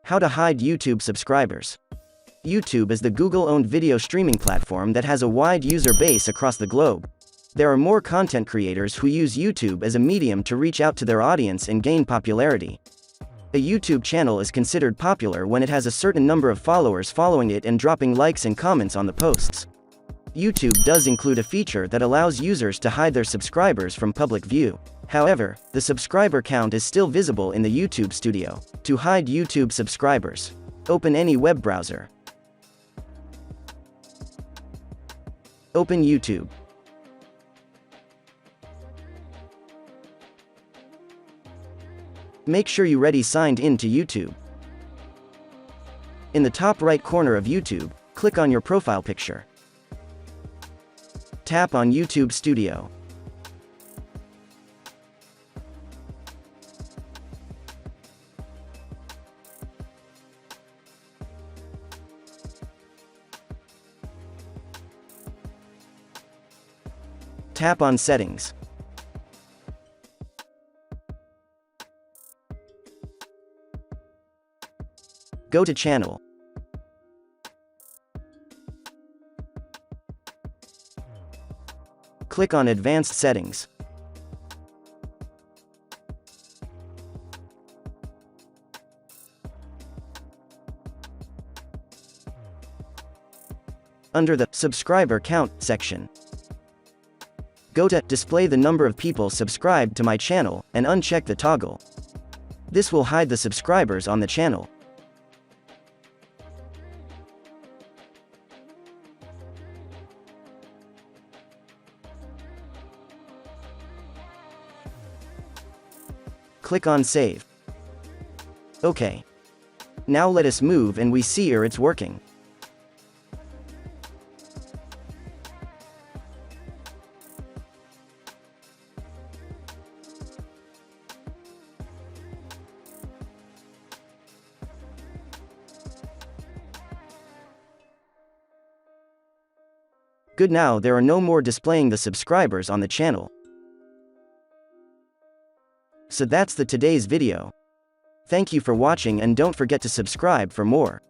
How to hide YouTube subscribers. YouTube is the Google-owned video streaming platform that has a wide user base across the globe. There are more content creators who use YouTube as a medium to reach out to their audience and gain popularity. A YouTube channel is considered popular when it has a certain number of followers following it and dropping likes and comments on the posts. YouTube does include a feature that allows users to hide their subscribers from public view. However, the subscriber count is still visible in the YouTube Studio. To hide YouTube subscribers, open any web browser. Open YouTube. Make sure you already signed in to YouTube. In the top right corner of YouTube, click on your profile picture. Tap on YouTube Studio. Tap on Settings. Go to Channel. Click on Advanced Settings. Under the Subscriber Count section, go to Display the number of people subscribed to my channel, and uncheck the toggle. This will hide the subscribers on the channel. Click on Save. OK. Now let us move and we see it's working. Good, now there are no more displaying the subscribers on the channel. So that's today's video. Thank you for watching and don't forget to subscribe for more.